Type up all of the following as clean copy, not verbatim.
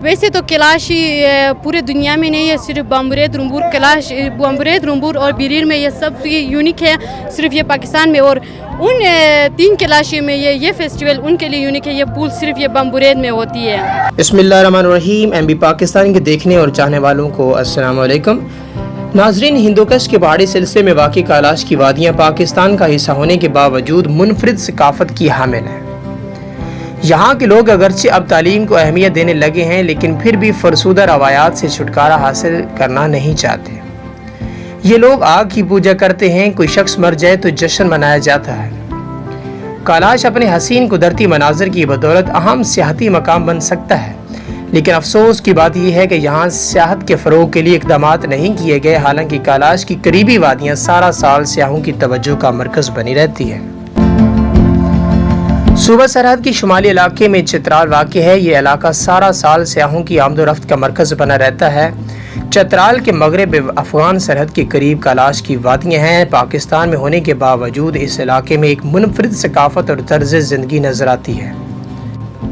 वैसे तो कैलाश पूरे दुनिया में नहीं है, सिर्फ बाम्बरेद रंबूर कैलाश बाम्बरेद रंबूर और बिरीर में ये सब यूनिक है, सिर्फ ये पाकिस्तान में। और उन 3 कैलाश में ये फेस्टिवल उनके लिए यूनिक है, ये पूल सिर्फ ये बाम्बरेद में होती है। बिस्मिल्लाहिर्रहमानिर्रहीम। MB पाकिस्तान के देखने और चाहने वालों को अस्सलाम वालेकुम। नाजरीन, हिंदुकुश के पहाड़ी सिलसिले में वाक़ई कैलाश की वादियाँ पाकिस्तान का हिस्सा होने के बावजूद मुनफरिद सकाफत की हामिल हैं। यहाँ के लोग अगरचे अब तालीम को अहमियत देने लगे हैं, लेकिन फिर भी फरसूदा रवायात से छुटकारा हासिल करना नहीं चाहते। ये लोग आग की पूजा करते हैं, कोई शख्स मर जाए तो जश्न मनाया जाता है। कैलाश अपने हसीन कुदरती मनाजिर की बदौलत अहम सियाहती मकाम बन सकता है, लेकिन अफसोस की बात यह है कि यहाँ सियाहत के फ़रोग के लिए इक़दामात नहीं किए गए। हालांकि कैलाश की करीबी वादियाँ सारा साल सियाहों की तवज्जो का मरकज़ बनी रहती है। सूबा सरहद की शुमाली इलाके में चित्राल वाक़ है। ये इलाका सारा साल सियाहों की आमदोरफ्त का मरकज़ बना रहता है। चित्राल के मगरब अफ़गान सरहद के करीब कैलाश की वादियाँ हैं। पाकिस्तान में होने के बावजूद इस इलाके में एक मुनफरिद सकाफत और तर्ज ज़िंदगी नज़र आती है।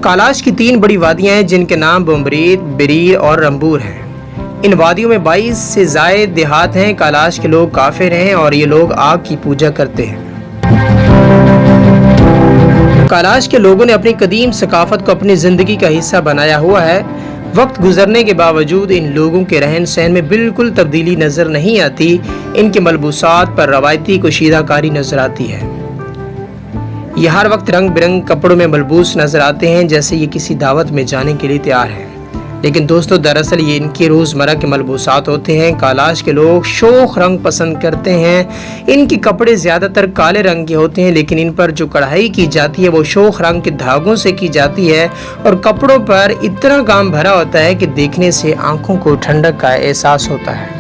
कैलाश की 3 बड़ी वादियाँ हैं, जिनके नाम बाम्बरेद, बिरीर और रंबूर हैं। इन वादियों में 22 से ज़ायद देहात हैं। कैलाश के लोग काफिर हैं और ये लोग आग की पूजा करते हैं। कैलाश के लोगों ने अपनी कदीम सकाफत को अपनी ज़िंदगी का हिस्सा बनाया हुआ है। वक्त गुजरने के बावजूद इन लोगों के रहन सहन में बिल्कुल तब्दीली नज़र नहीं आती। इनके मलबूसात पर रवायती कुशीदाकारी नज़र आती है। ये हर वक्त रंग बिरंग कपड़ों में मलबूस नज़र आते हैं, जैसे ये किसी दावत में जाने के लिए तैयार हैं। लेकिन दोस्तों, दरअसल ये इनके रोज़मर्रा के मलबूसात होते हैं। कैलाश के लोग शोख रंग पसंद करते हैं। इनके कपड़े ज़्यादातर काले रंग के होते हैं, लेकिन इन पर जो कढ़ाई की जाती है वो शोख रंग के धागों से की जाती है और कपड़ों पर इतना काम भरा होता है कि देखने से आंखों को ठंडक का एहसास होता है।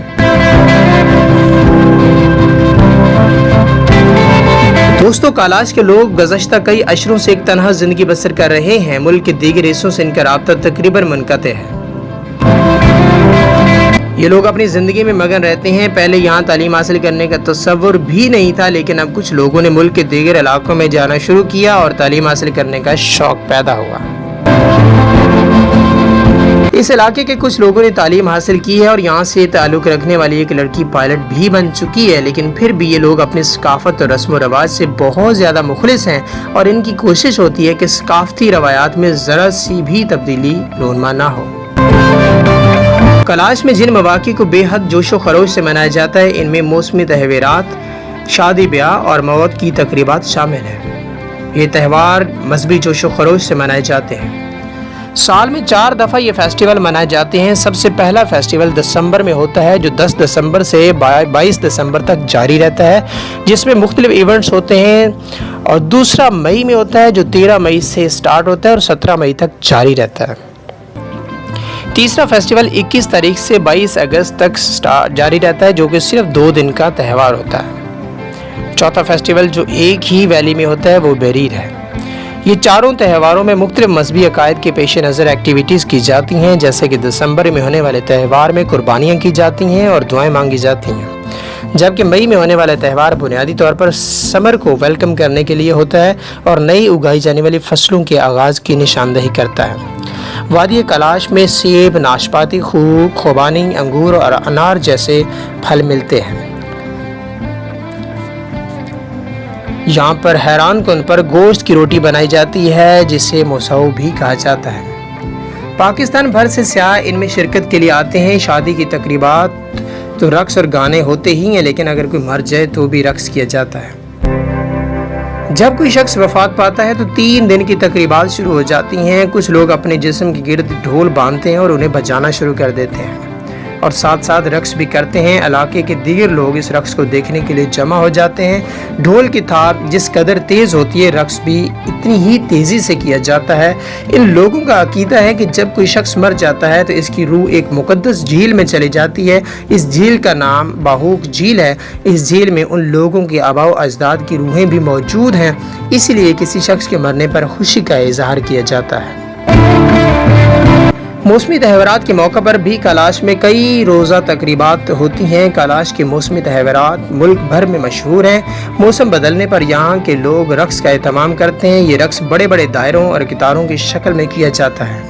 दोस्तों, कैलाश के लोग गुज़श्ता कई अशरों से एक तन्हा जिंदगी बसर कर रहे हैं। मुल्क के दीगर हिस्सों से इनका राब्ता तकरीबन मुनक़ते है। ये लोग अपनी ज़िंदगी में मगन रहते हैं। पहले यहाँ तालीम हासिल करने का तसव्वुर भी नहीं था, लेकिन अब कुछ लोगों ने मुल्क के दीगर इलाकों में जाना शुरू किया और तालीम हासिल करने का शौक़ पैदा हुआ। इस इलाके के कुछ लोगों ने तालीम हासिल की है और यहाँ से ताल्लुक़ रखने वाली एक लड़की पायलट भी बन चुकी है। लेकिन फिर भी ये लोग अपनी सकाफत और रस्म व रवाज से बहुत ज़्यादा मुखलिस हैं और इनकी कोशिश होती है कि सकाफती रवायात में ज़रा सी भी तब्दीली रोनमा ना हो। कैलाश में जिन मवाक़ी को बेहद जोशो खरोश से मनाया जाता है, इनमें मौसमी तहवीरात, शादी ब्याह और मौत की तकरीबात शामिल हैं। ये त्यौहार मजहबी जोशो खरोश से मनाए जाते हैं। साल में 4 दफ़ा ये फेस्टिवल मनाए जाते हैं। सबसे पहला फेस्टिवल दिसंबर में होता है, जो 10 दिसंबर से 22 दिसंबर तक जारी रहता है, जिसमें मुख्तलिफ इवेंट्स होते हैं। और दूसरा मई में होता है, जो 13 मई से स्टार्ट होता है और 17 मई तक जारी रहता है। तीसरा फेस्टिवल 21 तारीख से 22 अगस्त तक जारी रहता है, जो कि सिर्फ 2 दिन का त्यौहार होता है। चौथा फेस्टिवल जो एक ही वैली में होता है वो बिरीर है। ये चारों त्योहारों में मुख्तलिफ मजहबी अकायद के पेश नज़र एक्टिविटीज़ की जाती हैं, जैसे कि दिसंबर में होने वाले त्यौहार में कुर्बानियाँ की जाती हैं और दुआएं मांगी जाती हैं, जबकि मई में होने वाला त्यौहार बुनियादी तौर पर समर को वेलकम करने के लिए होता है और नई उगाई जाने वाली फसलों के आगाज़ की निशानदही करता है। वादी कैलाश में सेब, नाशपाती, खूब, खुबानी, अंगूर और अनार जैसे फल मिलते हैं। यहाँ पर हैरान कुन पर गोश्त की रोटी बनाई जाती है, जिसे मोसाऊ भी कहा जाता है। पाकिस्तान भर से सियाह इनमें शिरकत के लिए आते हैं। शादी की तकरीबात तो रक्स और गाने होते ही हैं, लेकिन अगर कोई मर जाए तो भी रक्स किया जाता है। जब कोई शख्स वफात पाता है तो 3 दिन की तकरीबात शुरू हो जाती हैं। कुछ लोग अपने जिस्म के गिर्द ढोल बांधते हैं और उन्हें बजाना शुरू कर देते हैं और साथ साथ रक्स भी करते हैं। इलाके के दीगर लोग इस रक्स को देखने के लिए जमा हो जाते हैं। ढोल की थाप जिस कदर तेज़ होती है, रक्स भी इतनी ही तेज़ी से किया जाता है। इन लोगों का अकीदा है कि जब कोई शख्स मर जाता है तो इसकी रूह एक मुकद्दस झील में चली जाती है। इस झील का नाम बाहूक झील है। इस झील में उन लोगों के आबाओ अजदाद की रूहें भी मौजूद हैं, इसलिए किसी शख्स के मरने पर खुशी का इजहार किया जाता है। मौसमी त्यौहारात के मौके पर भी कैलाश में कई रोज़ा तकरीबात होती हैं। कैलाश के मौसमी त्यौहारात मुल्क भर में मशहूर हैं। मौसम बदलने पर यहाँ के लोग रक्स का एहतमाम करते हैं। ये रक्स बड़े बड़े दायरों और कितारों की शक्ल में किया जाता है।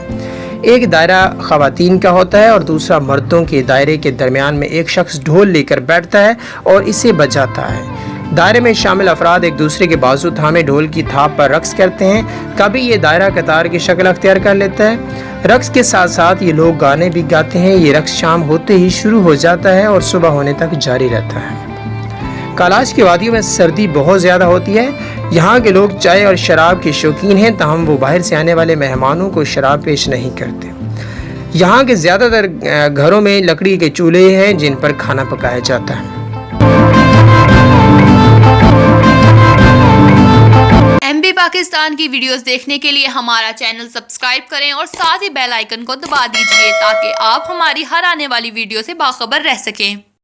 एक दायरा ख़वातीन का होता है और दूसरा मर्दों के दायरे के दरमियान में एक शख्स ढोल लेकर बैठता है और इसे बजाता है। दायरे में शामिल अफराद एक दूसरे के बाजू थामे ढोल की थाप पर रक्स करते हैं। कभी ये दायरा कतार की शक्ल अख्तियार कर लेता है। रक्स के साथ साथ ये लोग गाने भी गाते हैं। ये रक्स शाम होते ही शुरू हो जाता है और सुबह होने तक जारी रहता है। कालाश की वादियों में सर्दी बहुत ज़्यादा होती है। यहाँ के लोग चाय और शराब के शौकीन हैं, ताहम वो बाहर से आने वाले मेहमानों को शराब पेश नहीं करते। यहाँ के ज़्यादातर घरों में लकड़ी के चूल्हे हैं जिन पर खाना पकाया जाता है। MB पाकिस्तान की वीडियोस देखने के लिए हमारा चैनल सब्सक्राइब करें और साथ ही बेल आइकन को दबा दीजिए ताकि आप हमारी हर आने वाली वीडियो से बाखबर रह सकें।